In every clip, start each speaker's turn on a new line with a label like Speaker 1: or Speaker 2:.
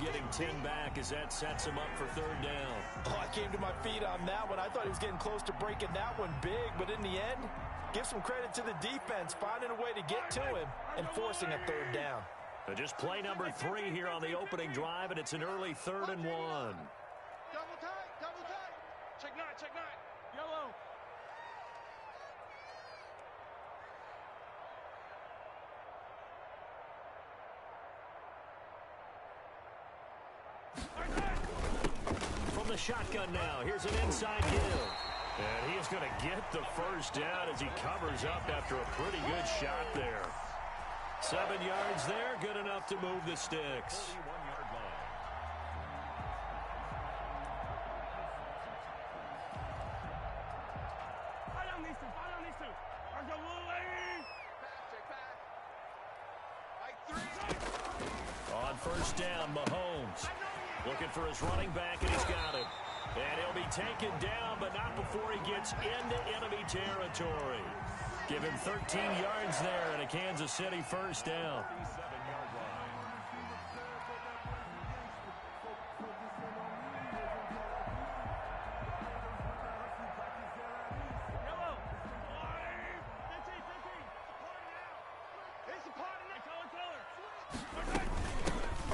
Speaker 1: getting 10 back as that sets him up for third down.
Speaker 2: Oh, I came to my feet on that one. I thought he was getting close to breaking that one big, but in the end, give some credit to the defense, finding a way to get to him and forcing a third down.
Speaker 1: Just play number 3 here on the opening drive, and it's an early 3rd and 1.
Speaker 3: Double tight, double tight. Check 9, check 9. Yellow.
Speaker 1: From the shotgun now, here's an inside give. And he's going to get the first down as he covers up after a pretty good shot there. 7 yards there, good enough to move the sticks. On first down, Mahomes looking for his running back, and he's got him. And he'll be taken down, but not before he gets into enemy territory. Give him 13 yards there and a Kansas City first down.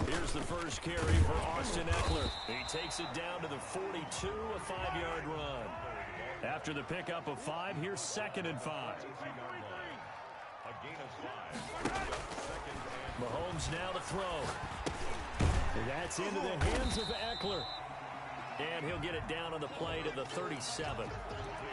Speaker 1: Here's the first carry for Austin Eckler. He takes it down to the 42, a 5-yard run. After the pickup of 5, here's 2nd and 5. Mahomes now to throw. That's into the hands of Eckler. And he'll get it down on the play to the 37.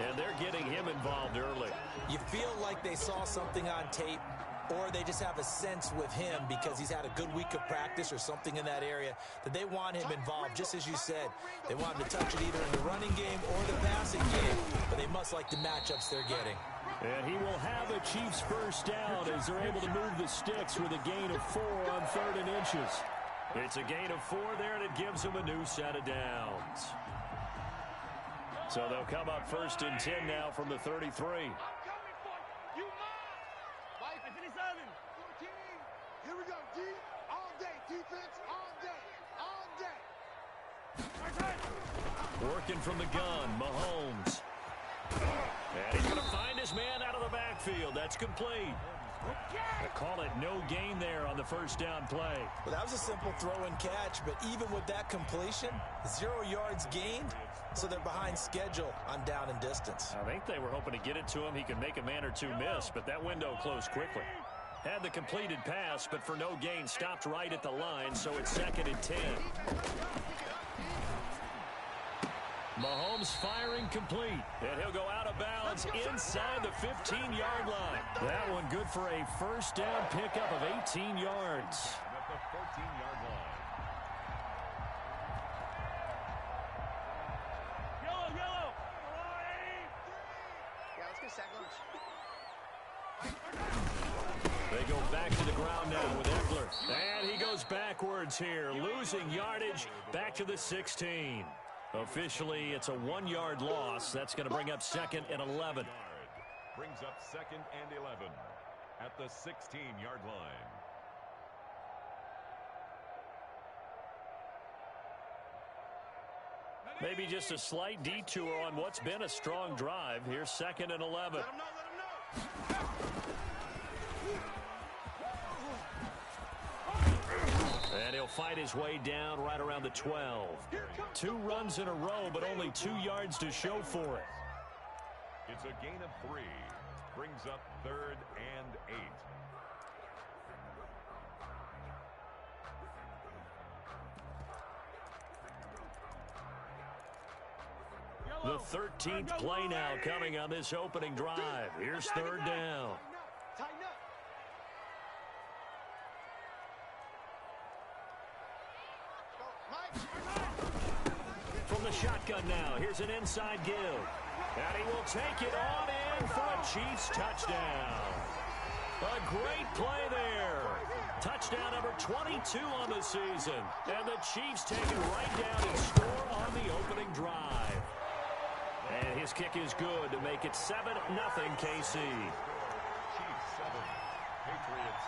Speaker 1: And they're getting him involved early.
Speaker 2: You feel like they saw something on tape, or they just have a sense with him because he's had a good week of practice or something in that area that they want him involved, just as you said. They want him to touch it either in the running game or the passing game, but they must like the matchups they're getting.
Speaker 1: And he will have a Chiefs first down as they're able to move the sticks with a gain of 4 on 3rd and inches. It's a gain of 4 there, and it gives them a new set of downs. So they'll come up 1st and 10 now from the 33.
Speaker 3: Here we go, D. All day. Defense, all day. All day.
Speaker 1: Working from the gun, Mahomes. And he's going to find his man out of the backfield. That's complete. They call it no gain there on the first down play.
Speaker 2: Well, that was a simple throw and catch, but even with that completion, 0 yards gained, so they're behind schedule on down and distance.
Speaker 1: I think they were hoping to get it to him. He could make a man or two miss, but that window closed quickly. Had the completed pass, but for no gain, stopped right at the line, so it's 2nd and 10. Mahomes firing complete, and he'll go out of bounds inside the 15-yard line. That one good for a first down pickup of 18 yards.
Speaker 4: At the 14-yard line.
Speaker 3: Yellow. Yeah, let's get sack lunch.
Speaker 1: They go back to the ground now with Eckler. And he goes backwards here, losing yardage back to the 16. Officially, it's a 1-yard loss. That's going to bring up 2nd and 11.
Speaker 4: Brings up 2nd and 11 at the 16-yard line.
Speaker 1: Maybe just a slight detour on what's been a strong drive. Here's 2nd and 11.
Speaker 3: Let him know.
Speaker 1: And he'll fight his way down right around the 12. 2 runs in a row, but only 2 yards to show for it.
Speaker 4: It's a gain of 3. Brings up 3rd and 8.
Speaker 1: The 13th play now coming on this opening drive. Here's 3rd down.
Speaker 3: Tighten up.
Speaker 1: From the shotgun now, here's an inside give. And he will take it on in for a Chiefs touchdown. A great play there. Touchdown number 22 on the season. And the Chiefs take it right down and score on the opening drive. And his kick is good to make it 7-0 KC.
Speaker 4: Chiefs 7, Patriots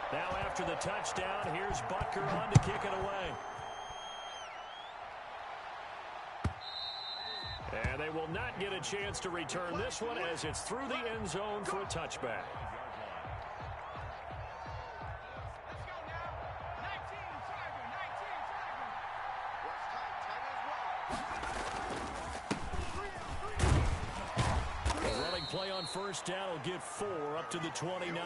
Speaker 4: 0.
Speaker 1: Now after the touchdown, here's Butker on to kick it away. And they will not get a chance to return this one as it's through the end zone for a touchback. A running play on first down will get 4 up to the 29.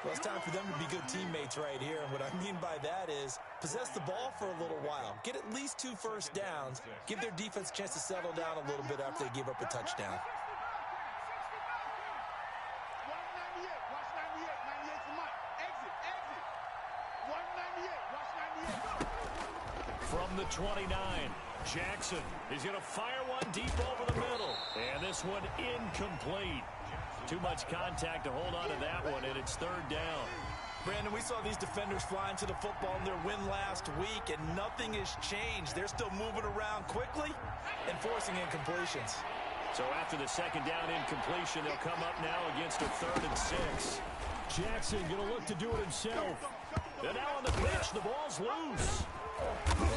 Speaker 2: Well, it's time for them to be good teammates right here. And what I mean by that is possess the ball for a little while. Get at least 2 first downs. Give their defense a chance to settle down a little bit after they give up a touchdown.
Speaker 1: From the 29, Jackson is going to fire one deep over the middle. And this one incomplete. Too much contact to hold on to that one, and it's third down.
Speaker 2: Brandon, we saw these defenders flying to the football in their win last week, and nothing has changed. They're still moving around quickly and forcing incompletions.
Speaker 1: So after the second down incompletion, they'll come up now against a 3rd and 6. Jackson going to look to do it himself. And now on the pitch, the ball's loose.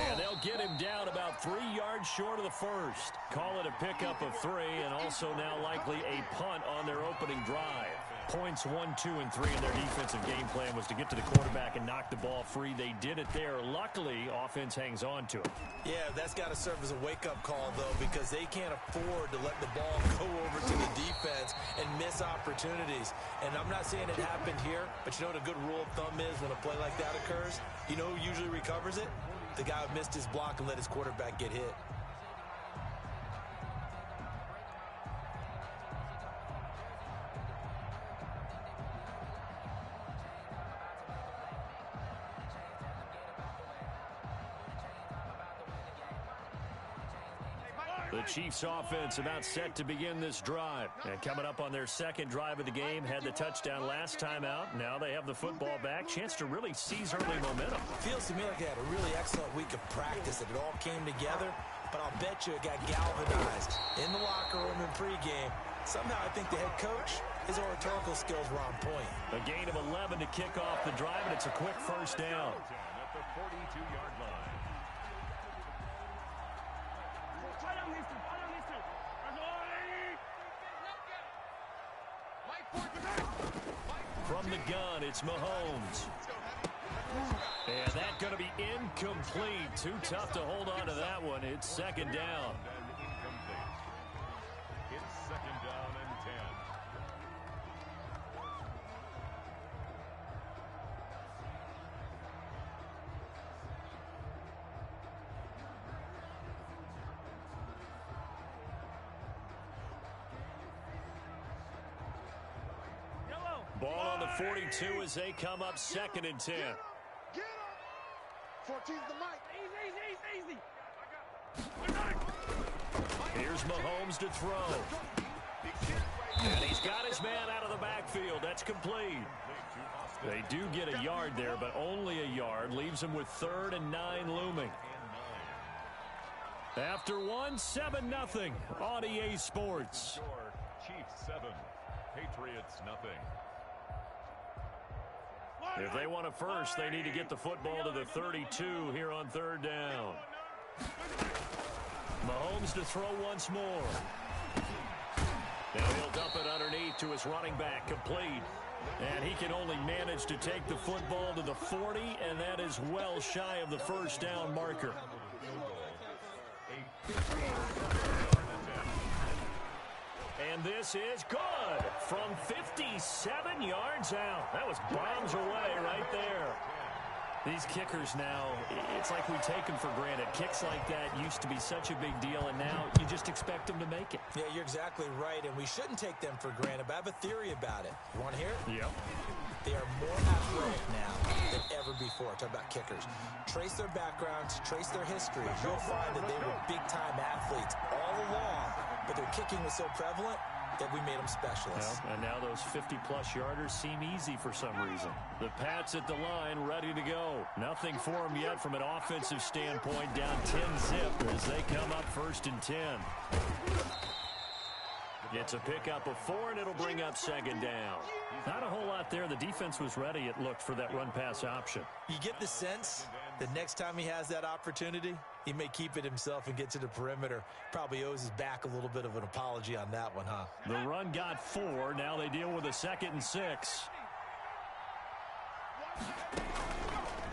Speaker 1: And they'll get him down about 3 yards short of the first. Call it a pickup of 3, and also now likely a punt on their opening drive. Points 1, 2, and 3 in their defensive game plan was to get to the quarterback and knock the ball free. They did it there. Luckily, offense hangs on to it.
Speaker 2: Yeah, that's got to serve as a wake-up call, though, because they can't afford to let the ball go over to the defense and miss opportunities. And I'm not saying it happened here, but you know what a good rule of thumb is when a play like that occurs? You know who usually recovers it? The guy who missed his block and let his quarterback get hit.
Speaker 1: The Chiefs offense about set to begin this drive. And coming up on their second drive of the game, had the touchdown last time out. Now they have the football back. Chance to really seize early momentum.
Speaker 2: Feels to me like they had a really excellent week of practice, and it all came together. But I'll bet you it got galvanized in the locker room in pregame. Somehow I think the head coach, his oratorical skills were on point.
Speaker 1: A gain of 11 to kick off the drive, and it's a quick first down.
Speaker 4: At the 42-yard line.
Speaker 1: From the gun, it's Mahomes. And that's going to be incomplete. Too tough to hold on to that one. It's second down.
Speaker 4: It's second down and 10.
Speaker 1: Ball on the 42 as they come up second and 10.
Speaker 3: Get him. 14's the mic. Easy.
Speaker 1: Here's Mahomes to throw. And he's got his man out of the backfield. That's complete. They do get a yard there, but only a yard. Leaves them with 3rd and 9 looming. After 1, 7-0 on EA Sports.
Speaker 4: Score, Chiefs 7, Patriots nothing.
Speaker 1: If they want a first, they need to get the football to the 32 here on 3rd down. Mahomes to throw once more. Now he'll dump it underneath to his running back, complete. And he can only manage to take the football to the 40, and that is well shy of the first down marker. And this is good from 57 yards out. That was bombs away right there. These kickers now, it's like we take them for granted. Kicks like that used to be such a big deal, and now you just expect them to make it.
Speaker 2: Yeah, you're exactly right, and we shouldn't take them for granted, but I have a theory about it. You want to hear it?
Speaker 1: Yep.
Speaker 2: They are more athletic now than ever before. Talk about kickers. Trace their backgrounds, trace their history. You'll find that they were big-time athletes all along, but their kicking was so prevalent that we made them specialists.
Speaker 1: Well, and now those 50-plus yarders seem easy for some reason. The Pats at the line, ready to go. Nothing for them yet from an offensive standpoint. Down 10-zip as they come up 1st and 10. It's a pickup of 4, and it'll bring up second down. Not a whole lot there. The defense was ready, it looked, for that run-pass option.
Speaker 2: You get the sense that next time he has that opportunity, he may keep it himself and get to the perimeter. Probably owes his back a little bit of an apology on that one, huh?
Speaker 1: The run got 4. Now they deal with a 2nd and 6.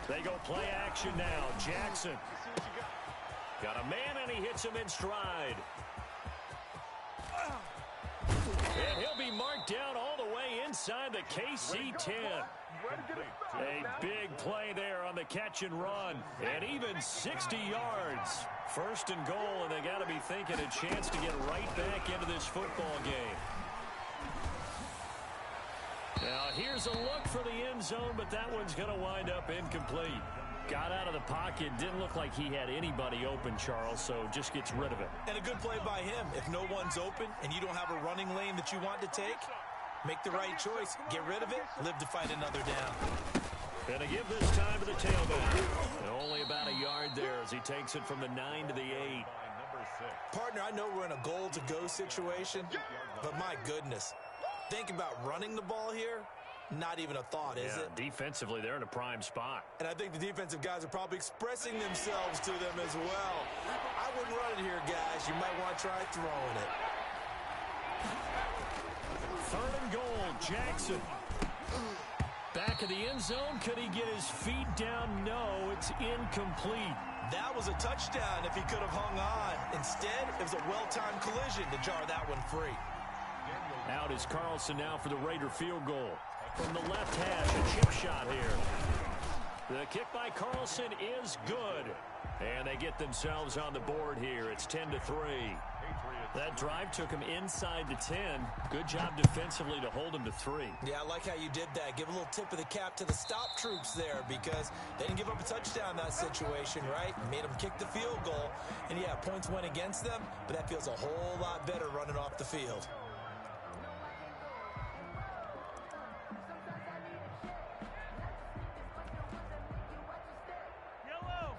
Speaker 1: They go play action now. Jackson. Got a man, and he hits him in stride. And he'll be marked down all the way inside the KC 10. A big play there on the catch and run. And even 60 yards. 1st and goal, and they got to be thinking a chance to get right back into this football game. Now, here's a look for the end zone, but that one's going to wind up incomplete. Got out of the pocket. Didn't look like he had anybody open, Charles, so just gets rid of it.
Speaker 2: And a good play by him. If no one's open and you don't have a running lane that you want to take, make the right choice. Get rid of it. Live to fight another down.
Speaker 1: Gonna give this time to the tailback. And only about a yard there as he takes it from the 9 to the 8.
Speaker 2: Partner, I know we're in a goal-to-go situation, but my goodness. Think about running the ball here. Not even a thought, is it?
Speaker 1: Defensively, they're in a prime spot.
Speaker 2: And I think the defensive guys are probably expressing themselves to them as well. I wouldn't run it here, guys. You might want to try throwing it.
Speaker 1: 3rd and goal, Jackson. Back of the end zone. Could he get his feet down? No, it's incomplete.
Speaker 2: That was a touchdown if he could have hung on. Instead, it was a well-timed collision to jar that one free.
Speaker 1: Out is Carlson now for the Raider field goal. From the left hash, a chip shot here. The kick by Carlson is good. And they get themselves on the board here. It's 10-3. That drive took him inside the 10. Good job defensively to hold him to 3.
Speaker 2: Yeah, I like how you did that. Give a little tip of the cap to the stop troops there because they didn't give up a touchdown in that situation, right? Made them kick the field goal. And, yeah, points went against them, but that feels a whole lot better running off the field.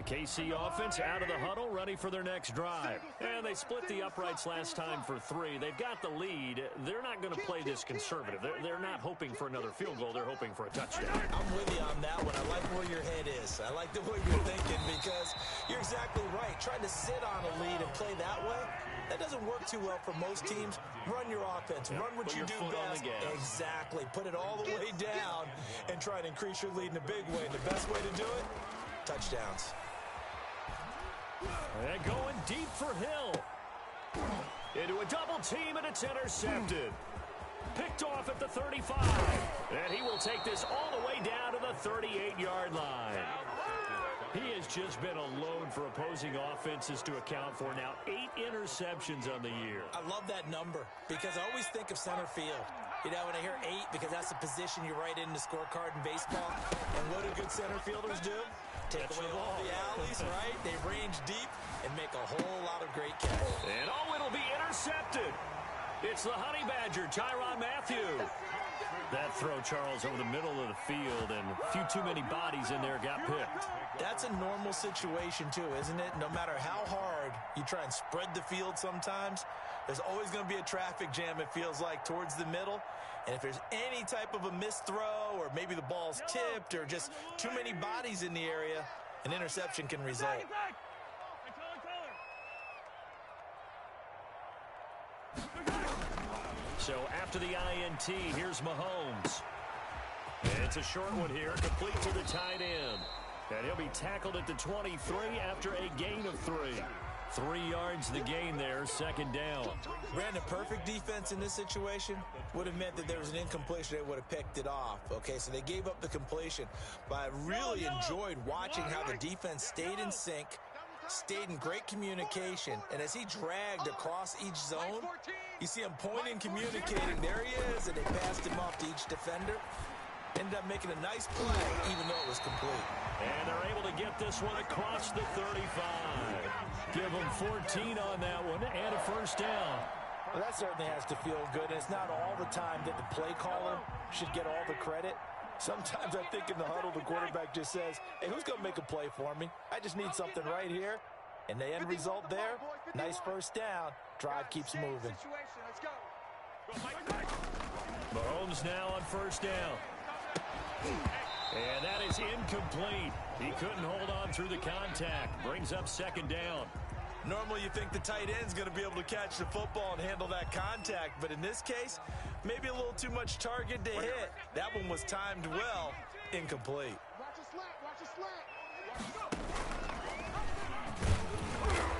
Speaker 1: KC offense out of the huddle, ready for their next drive. And they split the uprights last time for 3. They've got the lead. They're not going to play this conservative. They're not hoping for another field goal. They're hoping for a touchdown.
Speaker 2: I'm with you on that one. I like where your head is. I like the way you're thinking because you're exactly right. Trying to sit on a lead and play that way, that doesn't work too well for most teams. Run your offense. Run what you do best. Exactly. Put it all the way down and try to increase your lead in a big way. And the best way to do it, touchdowns.
Speaker 1: And going deep for Hill. Into a double team, and it's intercepted. Picked off at the 35. And he will take this all the way down to the 38-yard line. He has just been alone for opposing offenses to account for now 8 interceptions on the year.
Speaker 2: I love that number because I always think of center field. You know, when I hear 8, because that's the position you write in the scorecard in baseball. And what do good center fielders do? Take away all the alleys, right? They range deep and make a whole lot of great catches.
Speaker 1: And it'll be intercepted. It's the Honey Badger, Tyrann Mathieu. That throw, Charles, over the middle of the field, and a few too many bodies in there got picked.
Speaker 2: That's a normal situation, too, isn't it? No matter how hard you try and spread the field sometimes, there's always going to be a traffic jam, it feels like, towards the middle. And if there's any type of a missed throw or maybe the ball's tipped or just too many bodies in the area, an interception can result.
Speaker 1: So after the INT, here's Mahomes. And it's a short one here, complete to the tight end. And he'll be tackled at the 23 after a gain of 3. 3 yards the gain there, second down.
Speaker 2: Brandon, perfect defense in this situation would have meant that there was an incompletion. They would have picked it off. Okay, so they gave up the completion. But I really enjoyed watching how the defense stayed in sync, stayed in great communication. And as he dragged across each zone, you see him pointing, communicating. There he is, and they passed him off to each defender. Ended up making a nice play, even though it was complete.
Speaker 1: And they're able to get this one across the 35. Give them 14 on that one and a first down.
Speaker 2: Well, that certainly has to feel good. And it's not all the time that the play caller should get all the credit. Sometimes I think in the huddle, the quarterback just says, hey, who's going to make a play for me? I just need something right here. And the end result there, nice first down. Drive keeps moving.
Speaker 1: Mahomes now on first down. And that is incomplete. He couldn't hold on through the contact. Brings up second down.
Speaker 2: Normally you think the tight end's going to be able to catch the football and handle that contact, but in this case, maybe a little too much target to hit. That one was timed well. Incomplete.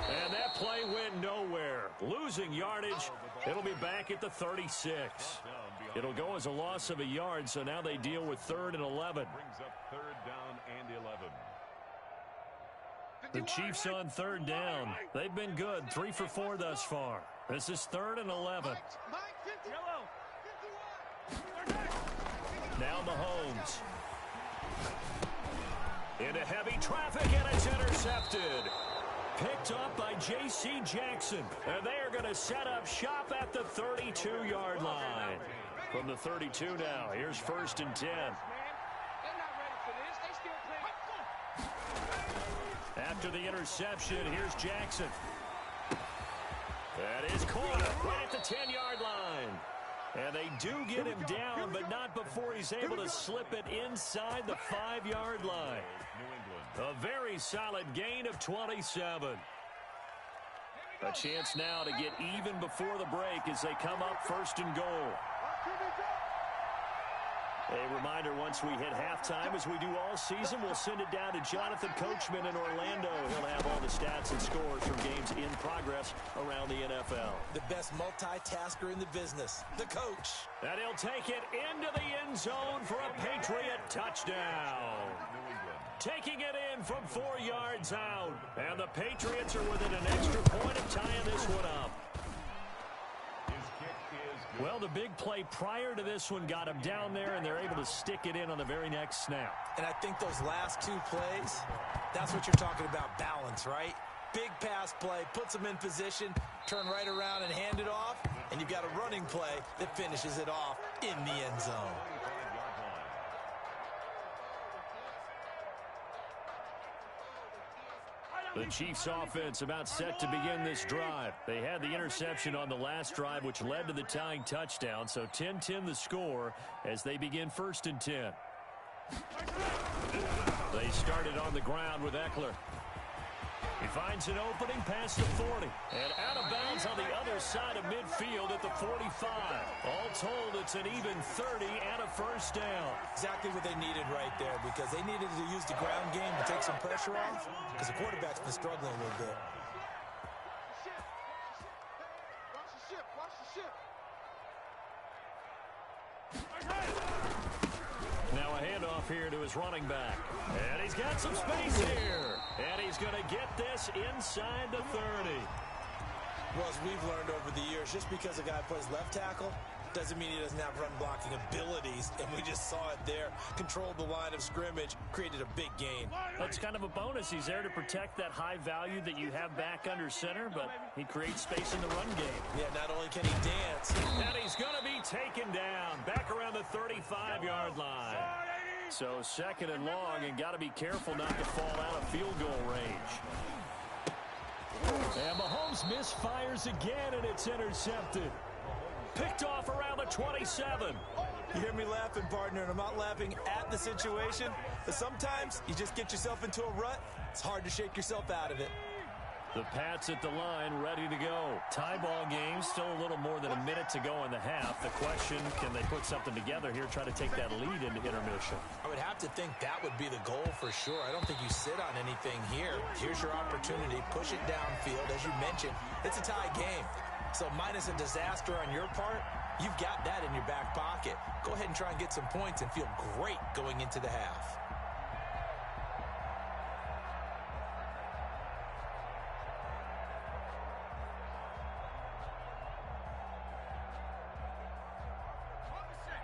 Speaker 1: And that play went nowhere. Losing yardage. It'll be back at the 36. It'll go as a loss of a yard, so now they deal with 3rd and 11.
Speaker 4: Brings up 3rd down and 11.
Speaker 1: The Chiefs on 3rd down. They've been good, 3 for 4 thus far. This is 3rd and 11. Now Mahomes. Into heavy traffic, and it's intercepted. Picked up by J.C. Jackson. And they are going to set up shop at the 32-yard line. From the 32 now, here's 1st and 10. After the interception, here's Jackson. That is caught right at the 10-yard line. And they do get him down, but not before he's able to slip it inside the 5-yard line. A very solid gain of 27. A chance now to get even before the break as they come up 1st and goal. A reminder, once we hit halftime, as we do all season, we'll send it down to Jonathan Coachman in Orlando. He'll have all the stats and scores from games in progress around the NFL.
Speaker 2: The best multitasker in the business, the coach.
Speaker 1: And he'll take it into the end zone for a Patriot touchdown. Taking it in from 4 yards out. And the Patriots are within an extra point of tying this one up. Well, the big play prior to this one got him down there, and they're able to stick it in on the very next snap.
Speaker 2: And I think those last 2 plays, that's what you're talking about, balance, right? Big pass play, puts them in position, turn right around and hand it off, and you've got a running play that finishes it off in the end zone.
Speaker 1: The Chiefs offense about set to begin this drive. They had the interception on the last drive, which led to the tying touchdown. So 10-10 the score as they begin 1st and 10. They started on the ground with Eckler. He finds an opening past the 40. And out of bounds on the other side of midfield at the 45. All told, it's an even 30 and a 1st down.
Speaker 2: Exactly what they needed right there, because they needed to use the ground game to take some pressure off, because the quarterback's been struggling a little bit.
Speaker 1: Now a handoff here to his running back. And he's got some space here. And he's going to get this inside the 30.
Speaker 2: Well, as we've learned over the years, just because a guy plays left tackle doesn't mean he doesn't have run blocking abilities. And we just saw it there. Controlled the line of scrimmage, created a big gain.
Speaker 1: That's kind of a bonus. He's there to protect that high value that you have back under center, but he creates space in the run game.
Speaker 2: Yeah, not only can he dance.
Speaker 1: And he's going to be taken down back around the 35-yard line. So 2nd and long, and got to be careful not to fall out of field goal range. And Mahomes misfires again, and it's intercepted. Picked off around the 27.
Speaker 2: You hear me laughing, partner, and I'm not laughing at the situation, but sometimes you just get yourself into a rut. It's hard to shake yourself out of it.
Speaker 1: The Pats at the line, ready to go. Tie ball game, still a little more than a minute to go in the half. The question, can they put something together here, try to take that lead into intermission?
Speaker 2: I would have to think that would be the goal for sure. I don't think you sit on anything here. Here's your opportunity. Push it downfield. As you mentioned, it's a tie game. So minus a disaster on your part, you've got that in your back pocket. Go ahead and try and get some points and feel great going into the half.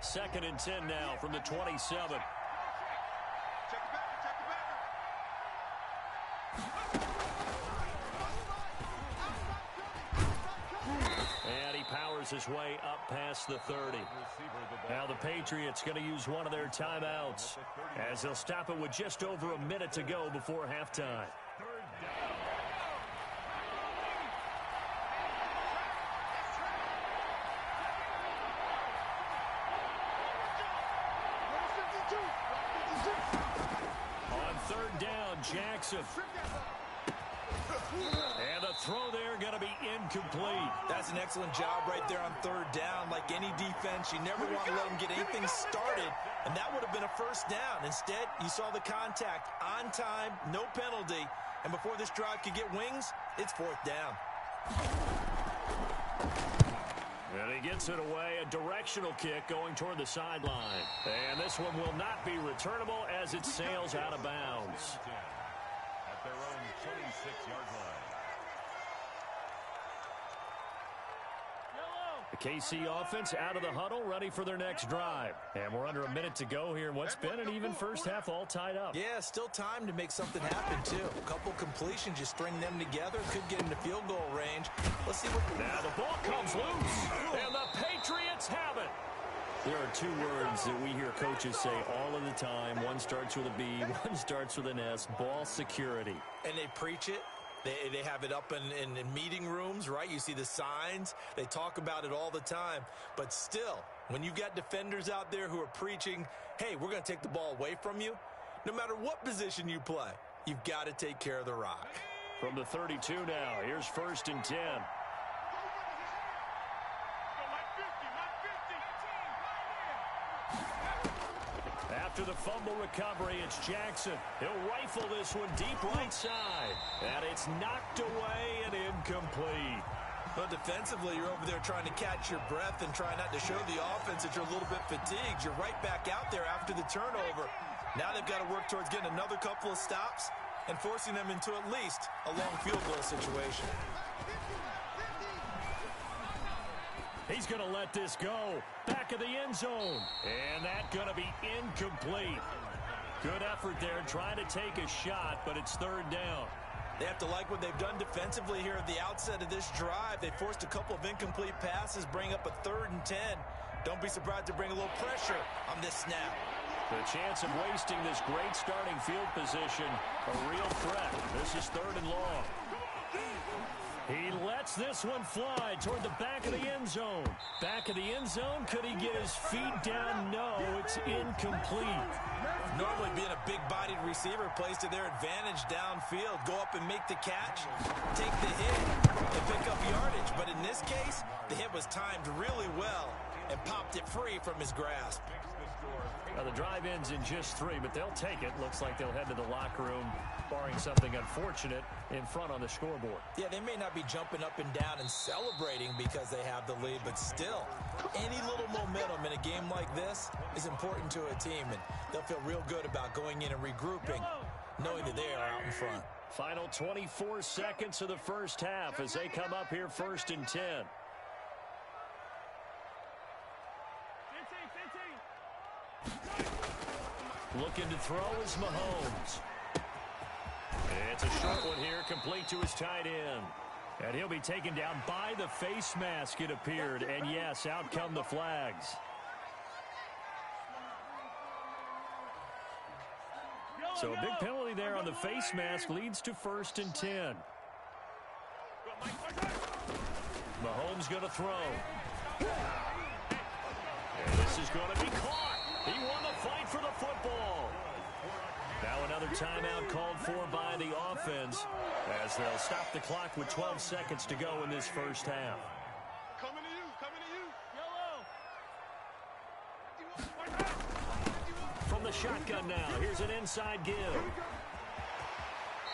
Speaker 1: Second and 10 now from the 27. And he powers his way up past the 30. Now the Patriots going to use one of their timeouts as they'll stop it with just over a minute to go before halftime. Jackson. And the throw there going to be incomplete.
Speaker 2: That's an excellent job right there on third down. Like any defense, you never want to let them get anything started, and that would have been a first down. Instead, you saw the contact on time, no penalty, and before this drive could get wings, it's fourth down.
Speaker 1: And he gets it away, a directional kick going toward the sideline. And this one will not be returnable as it sails out of bounds.
Speaker 4: At their own 26-yard line.
Speaker 1: The KC offense out of the huddle, ready for their next drive. And we're under a minute to go here in what's been an even first half all tied up.
Speaker 2: Yeah, still time to make something happen, too. A couple completions, you string them together, could get into field goal range. Let's see what...
Speaker 1: Now the ball comes loose, and the Patriots have it. There are two words that we hear coaches say all of the time. One starts with a B, one starts with an S, ball security.
Speaker 2: And they preach it. They have it up in meeting rooms, right? You see the signs. They talk about it all the time. But still, when you've got defenders out there who are preaching, hey, we're going to take the ball away from you, no matter what position you play, you've got to take care of the rock.
Speaker 1: From the 32 now, here's 1st and 10. After the fumble recovery, it's Jackson. He'll rifle this one deep right side. And it's knocked away and incomplete.
Speaker 2: But defensively, you're over there trying to catch your breath and try not to show the offense that you're a little bit fatigued. You're right back out there after the turnover. Now they've got to work towards getting another couple of stops and forcing them into at least a long field goal situation.
Speaker 1: He's going to let this go. Back of the end zone. And that's going to be incomplete. Good effort there trying to take a shot, but it's third down.
Speaker 2: They have to like what they've done defensively here at the outset of this drive. They forced a couple of incomplete passes, bring up a 3rd and 10. Don't be surprised to bring a little pressure on this snap.
Speaker 1: The chance of wasting this great starting field position, a real threat. This is 3rd and long. He lets this one fly toward the back of the end zone. Back of the end zone, could he get his feet down? No, it's incomplete.
Speaker 2: Normally being a big-bodied receiver plays to their advantage downfield. Go up and make the catch, take the hit, and pick up yardage. But in this case, the hit was timed really well and popped it free from his grasp.
Speaker 1: Now the drive ends in just 3, but they'll take it. Looks like they'll head to the locker room, barring something unfortunate in front on the scoreboard.
Speaker 2: Yeah, they may not be jumping up and down and celebrating because they have the lead, but still, any little momentum in a game like this is important to a team, and they'll feel real good about going in and regrouping, knowing that they are out in front.
Speaker 1: Final 24 seconds of the first half as they come up here 1st and 10. Looking to throw is Mahomes. It's a short one here, complete to his tight end. And he'll be taken down by the face mask, it appeared. And yes, out come the flags. So a big penalty there on the face mask leads to 1st and 10. Mahomes going to throw. And this is going to be caught. He won the fight for the football. Now another timeout called for by the offense as they'll stop the clock with 12 seconds to go in this first half.
Speaker 3: Coming to you,
Speaker 1: From the shotgun now, here's an inside give.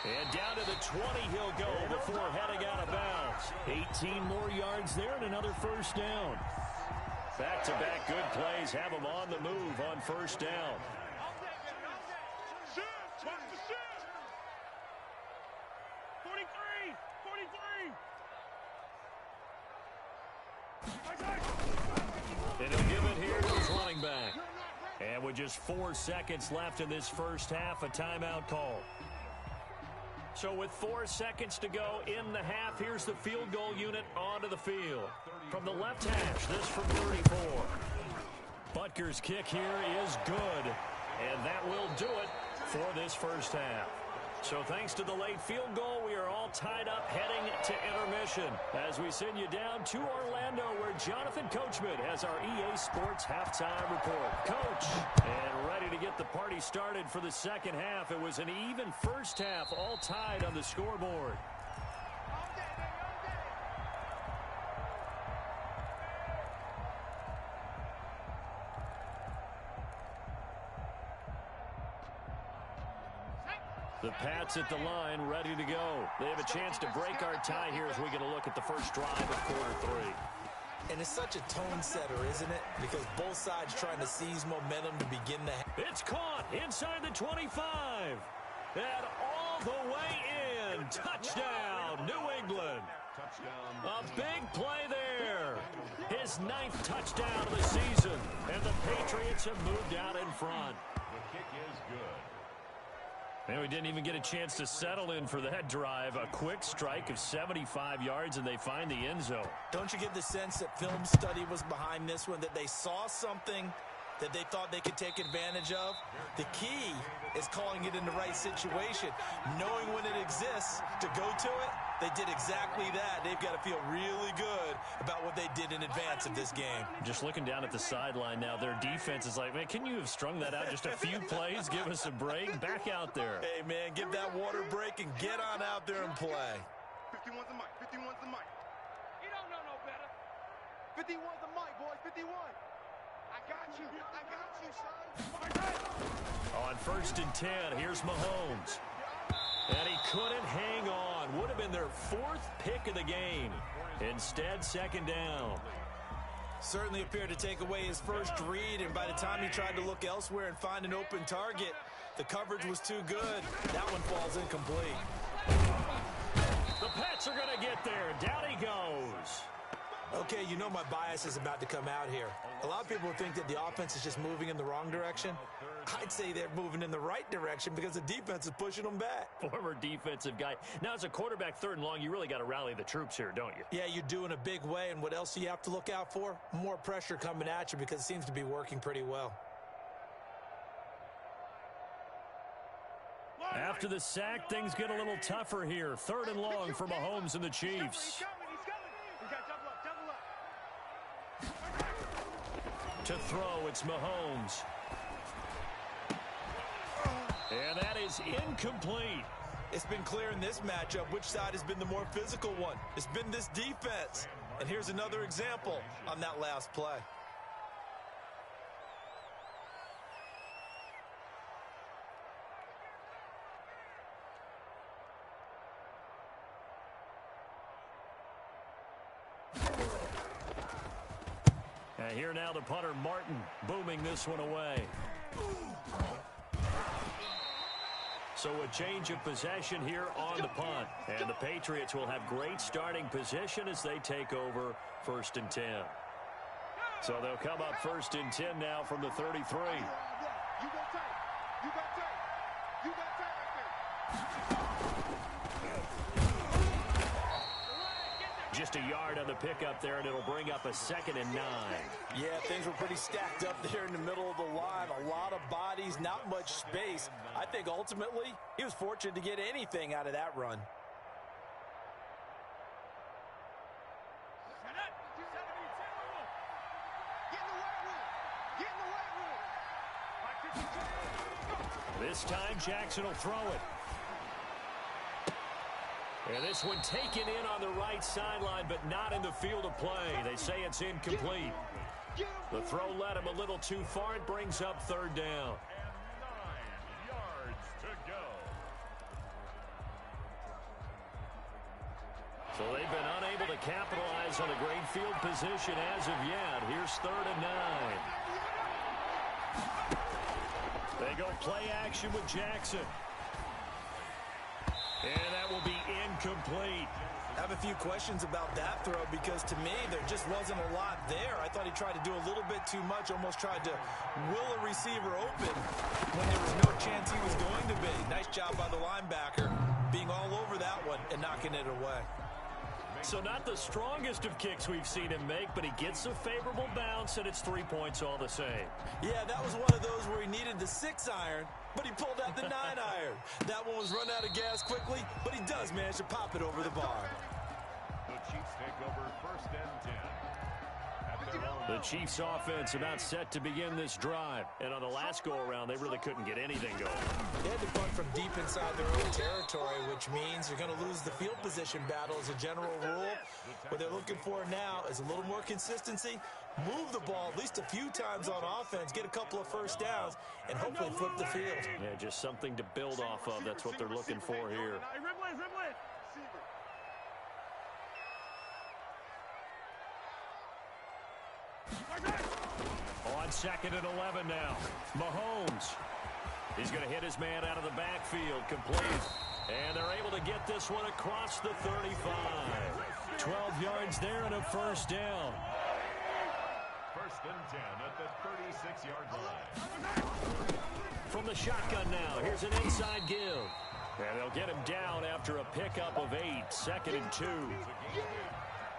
Speaker 1: And down to the 20 he'll go before heading out of bounds. 18 more yards there and another first down. Back-to-back good plays have him on the move on first down.
Speaker 3: Watch the shift. 43.
Speaker 1: And he'll give it here to his running back. And with just 4 seconds left in this first half, a timeout call. So with 4 seconds to go in the half, here's the field goal unit onto the field. From the left hash, this from 34. Butker's kick here is good. And that will do it for this first half. So thanks to the late field goal, we are all tied up heading to intermission as we send you down to Orlando where Jonathan Coachman has our EA Sports halftime report. Coach, and ready to get the party started for the second half. It was an even first half, all tied on the scoreboard. The Pats at the line, ready to go. They have a chance to break our tie here as we get a look at the first drive of quarter three.
Speaker 2: And it's such a tone setter, isn't it? Because both sides trying to seize momentum to begin the...
Speaker 1: It's caught inside the 25. And all the way in. Touchdown, New England. A big play there. His 9th touchdown of the season. And the Patriots have moved out in front.
Speaker 4: The kick is good.
Speaker 1: And we didn't even get a chance to settle in for that drive. A quick strike of 75 yards, and they find the end zone.
Speaker 2: Don't you get the sense that film study was behind this one, that they saw something that they thought they could take advantage of? The key is calling it in the right situation, knowing when it exists to go to it. They did exactly that. They've got to feel really good about what they did in advance of this game.
Speaker 1: Just looking down at the sideline now, their defense is like, man, can you have strung that out just a few plays? Give us a break. Back out there.
Speaker 2: Hey, man, give that water break and get on out there and play.
Speaker 3: 51's the mic. 51's the mic. You don't know no better. 51's the mic, boys. 51. I got you. I got you, son.
Speaker 1: On 1st and 10, here's Mahomes. And he couldn't hang on. Would have been their 4th pick of the game. Instead, 2nd down.
Speaker 2: Certainly appeared to take away his first read, and by the time he tried to look elsewhere and find an open target, the coverage was too good. That one falls incomplete.
Speaker 1: The Pats are going to get there. Down he goes.
Speaker 2: Okay, you know my bias is about to come out here. A lot of people think that the offense is just moving in the wrong direction. I'd say they're moving in the right direction because the defense is pushing them back.
Speaker 1: Former defensive guy. Now, as a quarterback, 3rd and long, you really got to rally the troops here, don't you?
Speaker 2: Yeah, you do in a big way, and what else do you have to look out for? More pressure coming at you because it seems to be working pretty well.
Speaker 1: After the sack, things get a little tougher here. 3rd and long for Mahomes and the Chiefs. To throw, it's Mahomes. And that is incomplete.
Speaker 2: It's been clear in this matchup which side has been the more physical one. It's been this defense. And here's another example on that last play.
Speaker 1: And here now the punter, Martin, booming this one away. So a change of possession here on the punt. And the Patriots will have great starting position as they take over 1st and 10. So they'll come up 1st and 10 now from the 33.
Speaker 3: You got tape. You got tape. You got tape right there.
Speaker 1: Just a yard on the pickup there, and it'll bring up a 2nd and 9.
Speaker 2: Yeah, things were pretty stacked up there in the middle of the line. A lot of bodies, not much space. I think ultimately he was fortunate to get anything out of that run.
Speaker 1: This time Jackson will throw it. And this one taken in on the right sideline, but not in the field of play. They say it's incomplete. The throw led him a little too far. It brings up 3rd down.
Speaker 4: And 9 yards to go.
Speaker 1: So they've been unable to capitalize on a great field position as of yet. Here's 3rd and 9. They go play action with Jackson. And that will be incomplete.
Speaker 2: I have a few questions about that throw because to me there just wasn't a lot there. I thought he tried to do a little bit too much, almost tried to will a receiver open when there was no chance he was going to be. Nice job by the linebacker being all over that one and knocking it away.
Speaker 1: So not the strongest of kicks we've seen him make, but he gets a favorable bounce, and it's 3 points all the same.
Speaker 2: Yeah, that was one of those where he needed the 6-iron, but he pulled out the 9-iron. That one was run out of gas quickly, but he does manage to pop it over the bar.
Speaker 4: The Chiefs take over 1st and 10.
Speaker 1: The Chiefs offense about set to begin this drive. And on the last go-around, they really couldn't get anything going.
Speaker 2: They had to punt from deep inside their own territory, which means you're going to lose the field position battle as a general rule. What they're looking for now is a little more consistency, move the ball at least a few times on offense, get a couple of first downs, and hopefully flip the field.
Speaker 1: Yeah, just something to build off of. That's what they're looking for here. On 2nd and 11 now. Mahomes. He's going to hit his man out of the backfield. Complete. And they're able to get this one across the 35. 12 yards there and a first down.
Speaker 4: 1st and 10 at the 36-yard line.
Speaker 1: From the shotgun now, here's an inside give. And they'll get him down after a pickup of 8. 2nd and 2.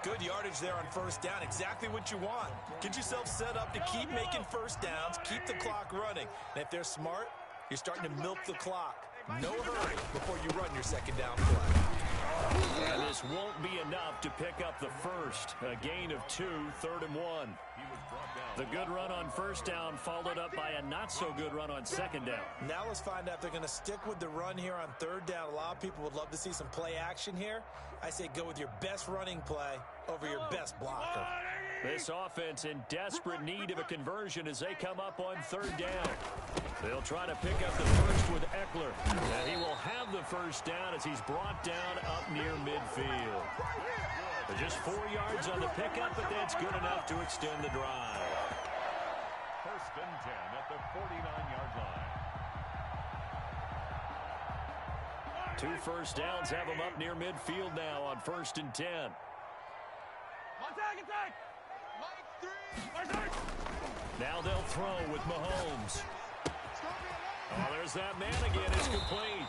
Speaker 2: Good yardage there on first down. Exactly what you want. Get yourself set up to keep making first downs, keep the clock running. And if they're smart, you're starting to milk the clock. No hurry before you run your second down play.
Speaker 1: And this won't be enough to pick up the first. A gain of 2, 3rd and 1. The good run on first down followed up by a not-so-good run on second down.
Speaker 2: Now let's find out if they're going to stick with the run here on 3rd down. A lot of people would love to see some play action here. I say go with your best running play over your best blocker.
Speaker 1: This offense in desperate need of a conversion as they come up on 3rd down. They'll try to pick up the first with Eckler. And he will have the first down as he's brought down up near midfield. Just 4 yards on the pickup, but that's good enough to extend the drive.
Speaker 4: 1st and 10 at the 49-yard line.
Speaker 1: 2 first downs have them up near midfield now on 1st and 10. Now they'll throw with Mahomes. Oh, there's that man again. It's complete.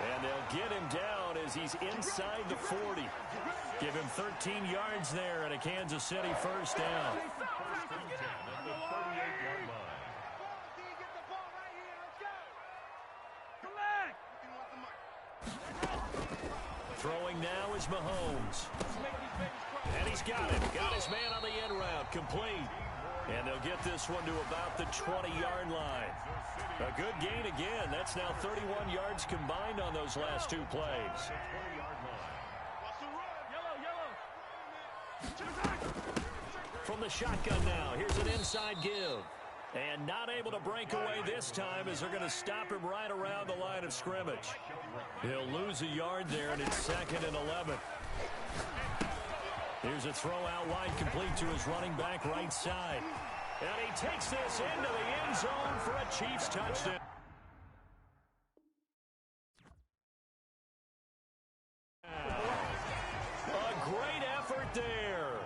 Speaker 1: And they'll get him down as he's inside the 40. Give him 13 yards there and a Kansas City first down.
Speaker 4: 1st and 10 at the 38-yard line.
Speaker 1: Throwing now is Mahomes. And he's got it. Got his man on the end route. Complete. And they'll get this one to about the 20-yard line. A good gain again. That's now 31 yards combined on those last 2 plays. From the shotgun now, here's an inside give. And not able to break away this time as they're going to stop him right around the line of scrimmage. He'll lose a yard there, and it's 2nd and 11. Here's a throw out wide, complete to his running back right side. And he takes this into the end zone for a Chiefs touchdown. A great effort there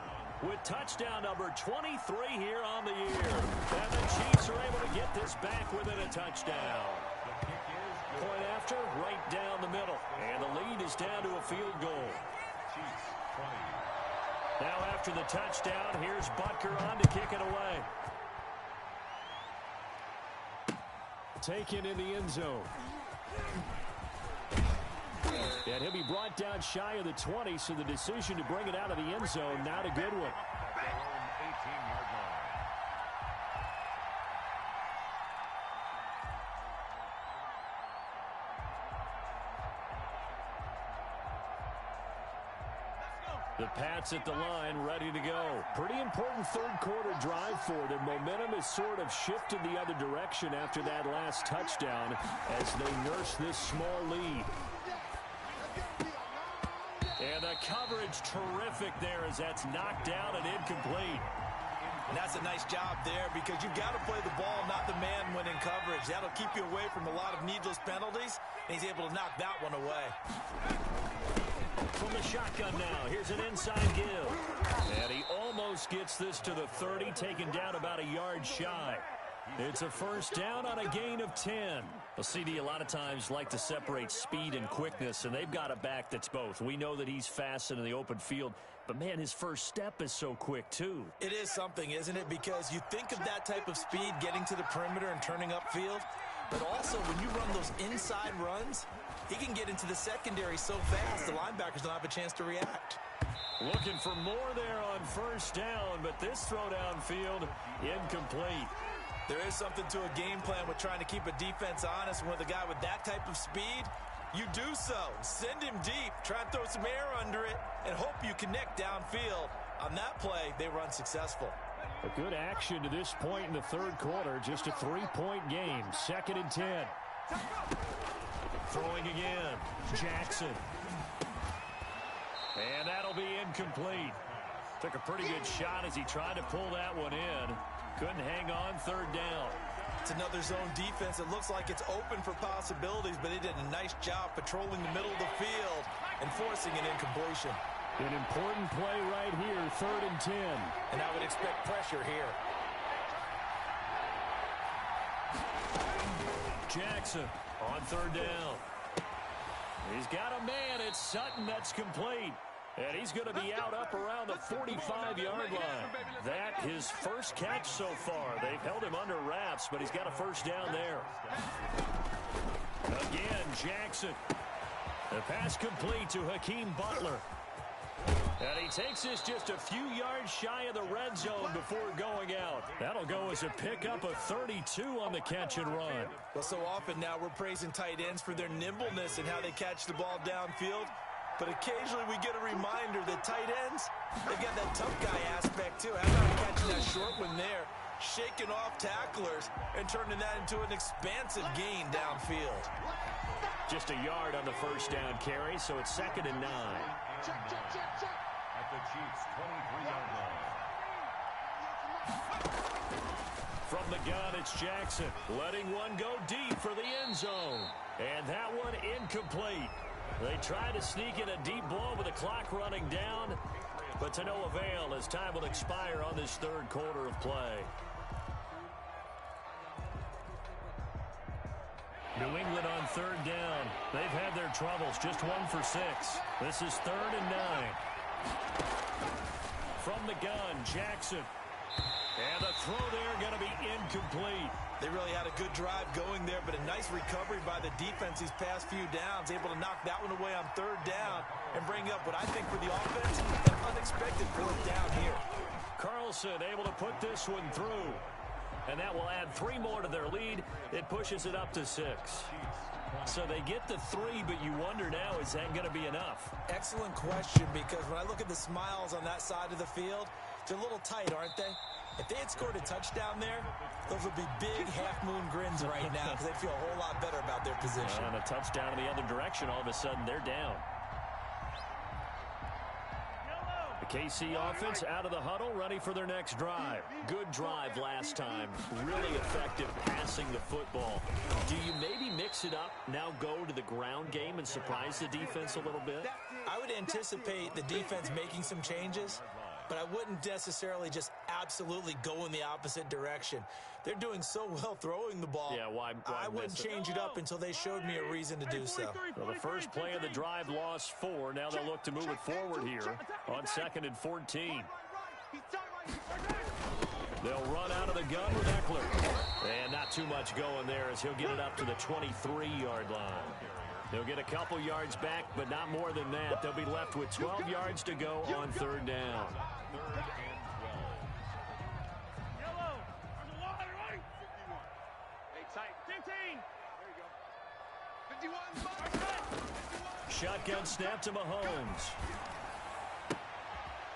Speaker 1: with touchdown number 23 here on the year. And the Chiefs are able to get this back within a touchdown. Point after, right down the middle. And the lead is down to a field goal.
Speaker 4: Chiefs 20.
Speaker 1: Now after the touchdown, here's Butker on to kick it away. Taken in the end zone. And he'll be brought down shy of the 20, so the decision to bring it out of the end zone, not a good one.
Speaker 4: Their own 18-yard line.
Speaker 1: The Pats at the line, ready to go. Pretty important third-quarter drive for them. Momentum has sort of shifted the other direction after that last touchdown as they nurse this small lead. And the coverage terrific there as that's knocked down and incomplete.
Speaker 2: And that's a nice job there because you've got to play the ball, not the man when in coverage. That'll keep you away from a lot of needless penalties, and he's able to knock that one away.
Speaker 1: From the shotgun now, here's an inside give. And he almost gets this to the 30, taken down about a yard shy. It's a first down on a gain of 10. Well, CD a lot of times like to separate speed and quickness, and they've got a back that's both. We know that he's fast in the open field, but, man, his first step is so quick, too.
Speaker 2: It is something, isn't it? Because you think of that type of speed getting to the perimeter and turning upfield, but also when you run those inside runs, he can get into the secondary so fast the linebackers don't have a chance to react.
Speaker 1: Looking for more there on first down, but this throw downfield incomplete.
Speaker 2: There is something to a game plan with trying to keep a defense honest. With a guy with that type of speed, you do so. Send him deep, try and throw some air under it, and hope you connect downfield. On that play, they run successful.
Speaker 1: A good action to this point in the third quarter. Just a 3-point game. 2nd and 10. Throwing again. Jackson. And that'll be incomplete. Took a pretty good shot as he tried to pull that one in. Couldn't hang on. 3rd down.
Speaker 2: It's another zone defense. It looks like it's open for possibilities, but they did a nice job patrolling the middle of the field and forcing an incompletion.
Speaker 1: An important play right here, 3rd and 10.
Speaker 2: And I would expect pressure here.
Speaker 1: Jackson on 3rd down. He's got a man. It's Sutton that's complete. And he's going to be out up around the 45-yard line. That his first catch so far. They've held him under wraps, but he's got a first down there. Again, Jackson. The pass complete to Hakeem Butler. And he takes this just a few yards shy of the red zone before going out. That'll go as a pickup of 32 on the catch and run.
Speaker 2: Well, so often now we're praising tight ends for their nimbleness and how they catch the ball downfield. But occasionally we get a reminder that tight ends, they've got that tough guy aspect too. How about catching that short one there, shaking off tacklers, and turning that into an expansive gain downfield.
Speaker 1: Just a yard on the first down carry, so it's 2nd and 9.
Speaker 4: At the Chiefs' 23-yard line.
Speaker 1: From the gun, it's Jackson, letting one go deep for the end zone. And that one incomplete. They try to sneak in a deep ball with the clock running down, but to no avail as time will expire on this third quarter of play. New England on 3rd down. They've had their troubles, just 1 for 6. This is 3rd and 9. From the gun, Jackson. And the throw there going to be incomplete.
Speaker 2: They really had a good drive going there, but a nice recovery by the defense these past few downs, able to knock that one away on 3rd down and bring up what I think for the offense, an unexpected 4th down here.
Speaker 1: Carlson able to put this one through. And that will add 3 more to their lead. It pushes it up to 6. So they get the 3, but you wonder now, is that going to be enough?
Speaker 2: Excellent question, because when I look at the smiles on that side of the field, they're a little tight, aren't they? If they had scored a touchdown there, those would be big half-moon grins right now because they'd feel a whole lot better about their position.
Speaker 1: And a touchdown in the other direction, all of a sudden they're down. The KC offense out of the huddle, ready for their next drive. Good drive last time. Really effective passing the football. Do you maybe mix it up, now go to the ground game and surprise the defense a little bit?
Speaker 2: I would anticipate the defense making some changes, but I wouldn't necessarily just absolutely go in the opposite direction. They're doing so well throwing the ball.
Speaker 1: Yeah, why
Speaker 2: I wouldn't change it up until they showed me a reason to do so.
Speaker 1: Well, the first play of the drive lost 4. Now they'll look to move it forward here on 2nd and 14. They'll run out of the gun with Eckler. And not too much going there as he'll get it up to the 23-yard line. They'll get a couple yards back, but not more than that. They'll be left with 12 yards to go on 3rd down. Shotgun snap to Mahomes.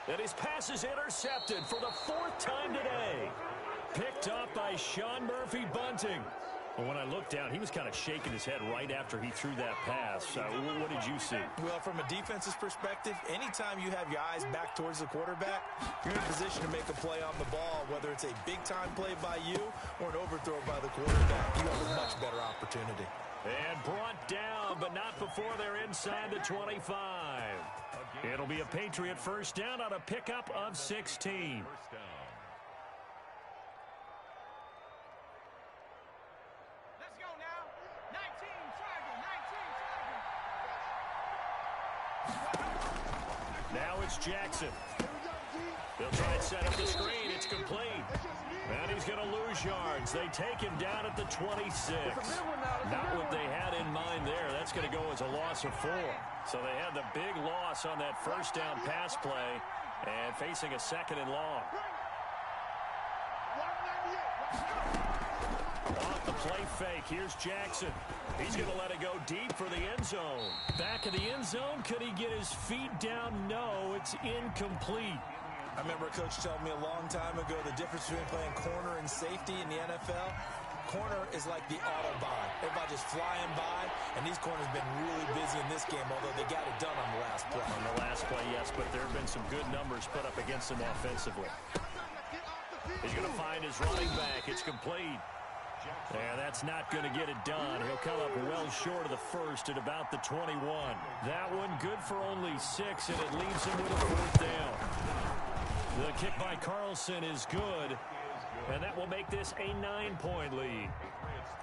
Speaker 1: And his pass is intercepted for the 4th time today. Picked up by Sean Murphy Bunting. Well, when I looked down, he was kind of shaking his head right after he threw that pass. What did you see?
Speaker 2: Well, from a defense's perspective, anytime you have your eyes back towards the quarterback, you're in a position to make a play on the ball, whether it's a big-time play by you or an overthrow by the quarterback. You have a much better opportunity.
Speaker 1: And brought down, but not before they're inside the 25. It'll be a Patriot first down on a pickup of 16. Now it's Jackson. They'll try and set up the screen. It's complete. And he's going to lose yards. They take him down at the 26. Not what they had in mind there. That's going to go as a loss of 4. So they had the big loss on that first down pass play and facing a second and long. Off the play fake. Here's Jackson. He's going to let it go deep for the end zone. Back of the end zone. Could he get his feet down? No, it's incomplete.
Speaker 2: I remember a coach telling me a long time ago the difference between playing corner and safety in the NFL. Corner is like the Autobahn. Everybody just flying by, and these corners have been really busy in this game, although they got it done on the last play.
Speaker 1: On the last play, yes, but there have been some good numbers put up against him offensively. He's going to find his running back. It's complete. Yeah, that's not going to get it done. He'll come up well short of the first at about the 21. That one good for only 6, and it leaves him with a 4th down. The kick by Carlson is good, and that will make this a 9-point lead.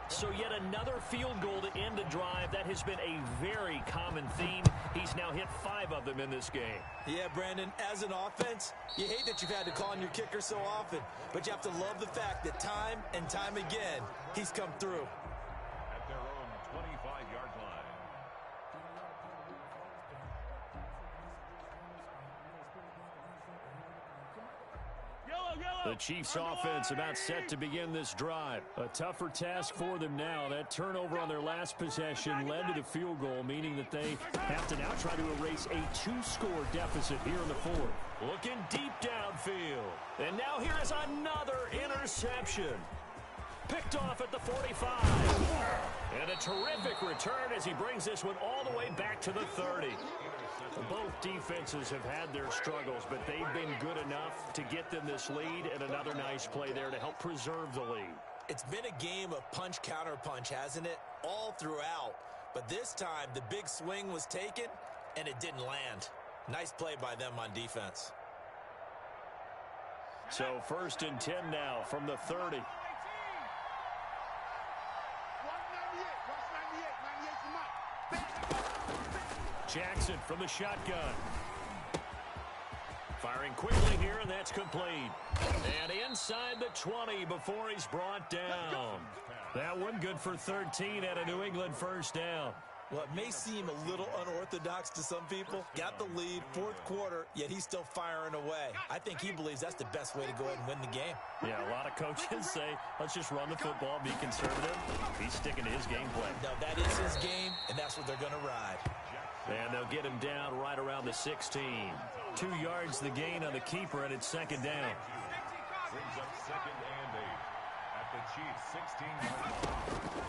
Speaker 1: So yet another field goal to end a drive. That has been a very common theme. He's now hit 5 of them in this game.
Speaker 2: Yeah, Brandon, as an offense, you hate that you've had to call on your kicker so often, but you have to love the fact that time and time again, he's come through.
Speaker 4: At their own 25-yard line.
Speaker 1: The Chiefs offense about set to begin this drive. A tougher task for them now. That turnover on their last possession led to the field goal, meaning that they have to now try to erase a 2-score deficit here in the 4th. Looking deep downfield. And now here is another interception. Picked off at the 45. And a terrific return as he brings this one all the way back to the 30. Both defenses have had their struggles, but they've been good enough to get them this lead, and another nice play there to help preserve the lead.
Speaker 2: It's been a game of punch-counter-punch, hasn't it? All throughout. But this time, the big swing was taken, and it didn't land. Nice play by them on defense.
Speaker 1: So 1st and 10 now from the 30. Jackson from the shotgun. Firing quickly here, and that's complete. And inside the 20 before he's brought down. That one good for 13 at a New England first down.
Speaker 2: Well, it may seem a little unorthodox to some people. Got the lead, 4th quarter, yet he's still firing away. I think he believes that's the best way to go ahead and win the game.
Speaker 1: Yeah, a lot of coaches say, let's just run the football, be conservative. He's sticking to his game plan.
Speaker 2: No, that is his game, and that's what they're going to ride.
Speaker 1: And they'll get him down right around the 16. 2 yards the gain on the keeper, and it's 2nd down.
Speaker 4: Brings up 2nd and 8 at the Chiefs' 16-yard line.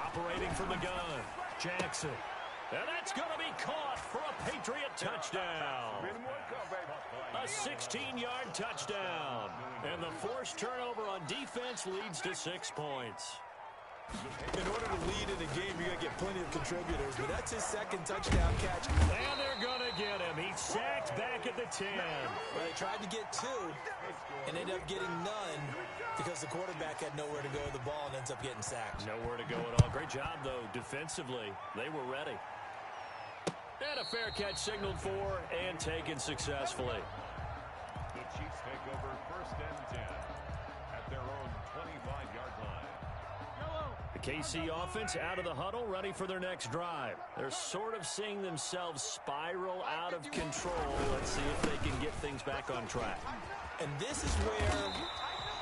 Speaker 1: Operating from the gun, Jackson. And that's going to be caught for a Patriot touchdown. A 16-yard touchdown. And the forced turnover on defense leads to 6 points.
Speaker 2: In order to lead in a game, you're going to get plenty of contributors, but that's his 2nd touchdown catch.
Speaker 1: And they're going to get him. He's sacked back at the 10.
Speaker 2: Well, they tried to get 2 and ended up getting none because the quarterback had nowhere to go with the ball and ends up getting sacked.
Speaker 1: Nowhere to go at all. Great job, though, defensively. They were ready. And a fair catch signaled for and taken successfully.
Speaker 4: The Chiefs take over 1st and 10 at their own 25-yard line.
Speaker 1: The KC offense out of the huddle, ready for their next drive. They're sort of seeing themselves spiral out of control. Let's see if they can get things back on track.
Speaker 2: And this is where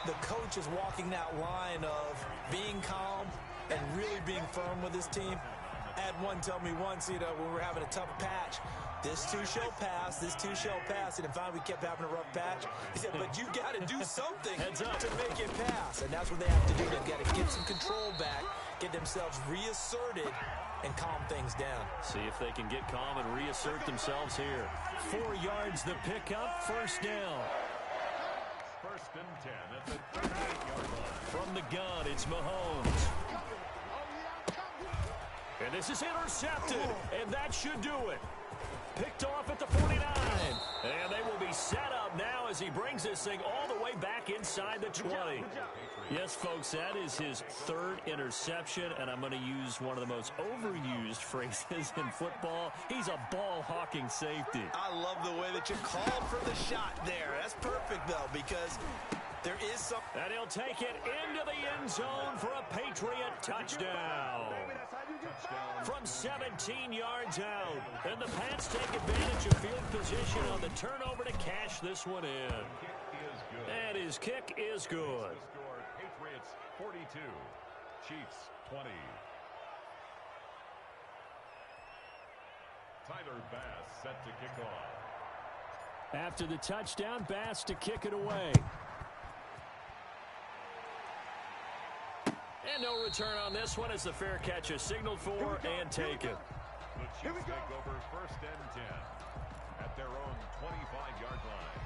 Speaker 2: the coach is walking that line of being calm and really being firm with his team. I had one tell me once, when we were having a tough patch, this too shall pass, this too shall pass. And finally we kept having a rough patch. He said, but you got to do something to make it pass. And that's what they have to do. They've got to get some control back, get themselves reasserted, and calm things down.
Speaker 1: See if they can get calm and reassert themselves here. 4 yards the pickup, 1st down.
Speaker 4: 1st and 10 at the 38-yard line.
Speaker 1: From the gun, it's Mahomes. And this is intercepted, and that should do it. Picked off at the 49. And they will be set up now as he brings this thing all the way back inside the 20. Yes, folks, that is his third interception, and I'm going to use one of the most overused phrases in football. He's a ball-hawking safety.
Speaker 2: I love the way that you called for the shot there. That's perfect, though, because there is some...
Speaker 1: And he'll take it into the end zone for a Patriot touchdown. From 17 yards out. And the Pats take advantage of field position on the turnover to cash this one in. And his kick is good.
Speaker 4: Patriots 42, Chiefs 20. Tyler Bass set to kick off.
Speaker 1: After the touchdown, Bass to kick it away. And no return on this one as the fair catch is signaled for and taken.
Speaker 4: The Chiefs take over 1st and 10 at their own 25-yard line.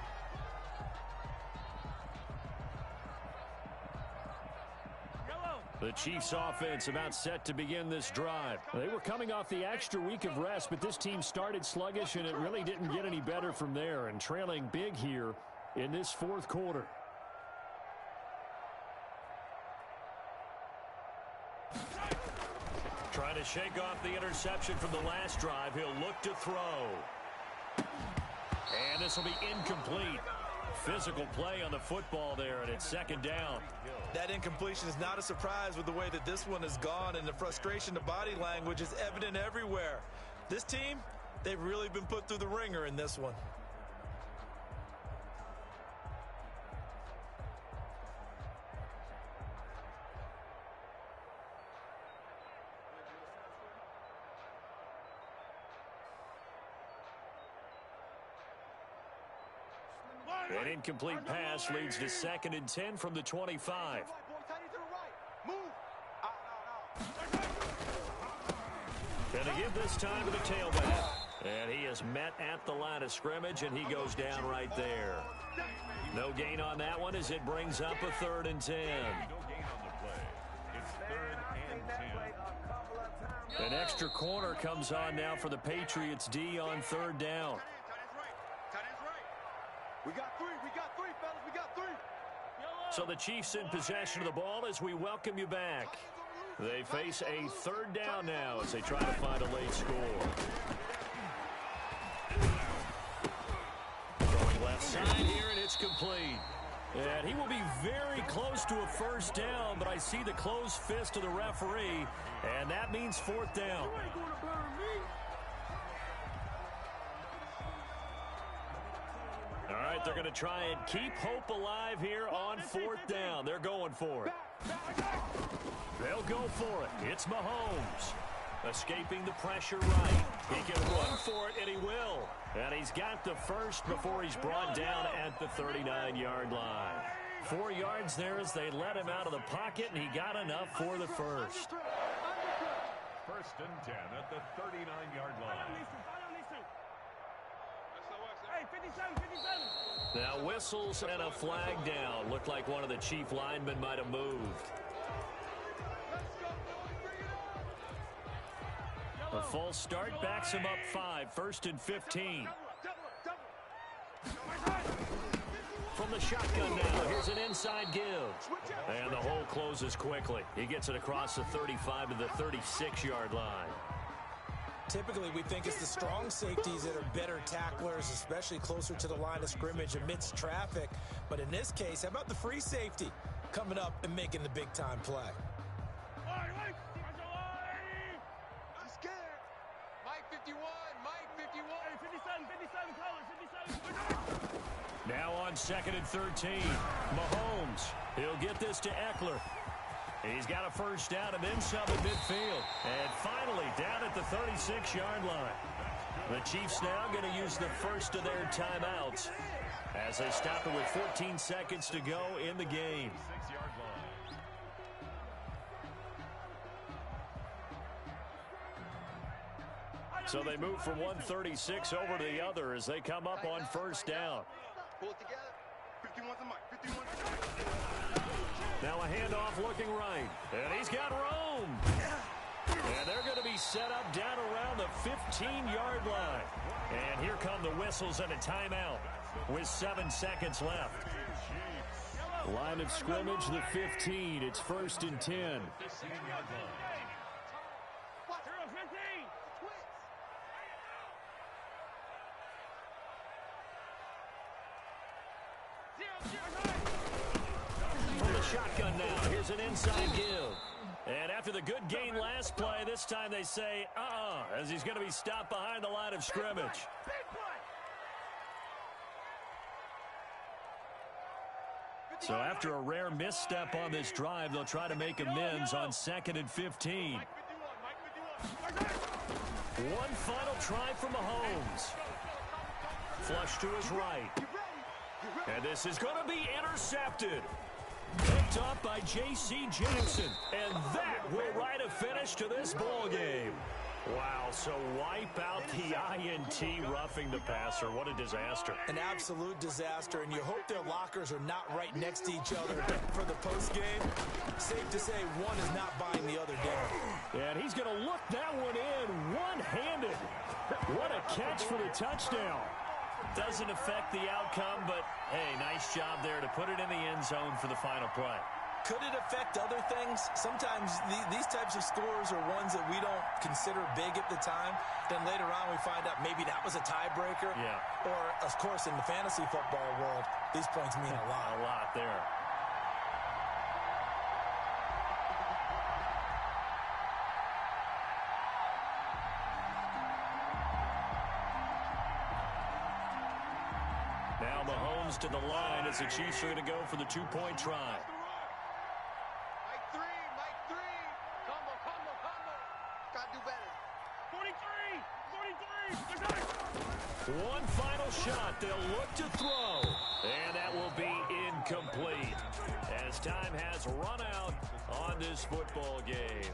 Speaker 1: The Chiefs offense about set to begin this drive. They were coming off the extra week of rest, but this team started sluggish, and it really didn't get any better from there, and trailing big here in this fourth quarter. Trying to shake off the interception from the last drive. He'll look to throw. And this will be incomplete. Physical play on the football there, and it's 2nd down.
Speaker 2: That incompletion is not a surprise with the way that this one has gone, and the frustration, the body language is evident everywhere. This team, they've really been put through the ringer in this one.
Speaker 1: An incomplete pass leads to 2nd and 10 from the 25. Gonna give this time to the tailback. And he is met at the line of scrimmage, and he goes down right there. No gain on that one as it brings up a 3rd and 10.
Speaker 4: No gain on the play. It's 3rd and 10.
Speaker 1: An extra corner comes on now for the Patriots D on 3rd down.
Speaker 3: We got three, fellas, we got 3.
Speaker 1: So the Chiefs in possession of the ball as we welcome you back. They face a 3rd down now as they try to find a late score. Throwing left side here, and it's complete. And he will be very close to a 1st down, but I see the closed fist of the referee, and that means 4th down. All right, they're going to try and keep hope alive here on 4th down. They're going for it. They'll go for it. It's Mahomes. Escaping the pressure right. He can run for it, and he will. And he's got the first before he's brought down at the 39-yard line. 4 yards there as they let him out of the pocket, and he got enough for the first.
Speaker 4: 1st and 10 at the 39-yard line.
Speaker 1: Now whistles and a flag down. Looked like one of the Chief linemen might have moved. A false start backs him up 5. 1st and 15. From the shotgun now, here's an inside give. And the hole closes quickly. He gets it across the 35 to the 36-yard line.
Speaker 2: Typically, we think it's the strong safeties that are better tacklers, especially closer to the line of scrimmage amidst traffic. But in this case, how about the free safety coming up and making the big-time play?
Speaker 3: I'm scared. Mike 51, Mike 51. 57.
Speaker 1: Now on 2nd and 13. Mahomes. He'll get this to Eckler. He's got a 1st down and then some at midfield. And finally down at the 36-yard line. The Chiefs now going to use the first of their timeouts as they stop it with 14 seconds to go in the game.
Speaker 4: 6-yard line.
Speaker 1: So they move from 136 over to the other as they come up on 1st down.
Speaker 3: Pull it together. 51's the mic. 51's the mic.
Speaker 1: Now a handoff looking right. And he's got room. And they're going to be set up down around the 15-yard line. And here come the whistles and a timeout with 7 seconds left. Line of scrimmage, the 15. It's 1st and 10. From the shotgun now, here's an inside give. And after the good gain last play, this time they say, as he's going to be stopped behind the line of scrimmage. So after a rare misstep on this drive, they'll try to make amends on 2nd and 15. One final try from Mahomes. Flush to his right. And this is going to be intercepted. Picked up by J.C. Jackson. And that will write a finish to this ball game. Wow, so wipe out the INT roughing the passer. What a disaster.
Speaker 2: An absolute disaster, and you hope their lockers are not right next to each other for the postgame. Safe to say one is not buying the other down.
Speaker 1: And he's going to look that one in one-handed. What a catch for the touchdown. Doesn't affect the outcome, but, hey, nice job there to put it in the end zone for the final play.
Speaker 2: Could it affect other things? Sometimes these types of scores are ones that we don't consider big at the time. Then later on we find out maybe that was a tiebreaker.
Speaker 1: Yeah.
Speaker 2: Or, of course, in the fantasy football world, these points mean a lot.
Speaker 1: A lot there. Now Mahomes to the line as the Chiefs are going to go for the two-point try. One final shot. They'll look to throw. And that will be incomplete as time has run out on this football game.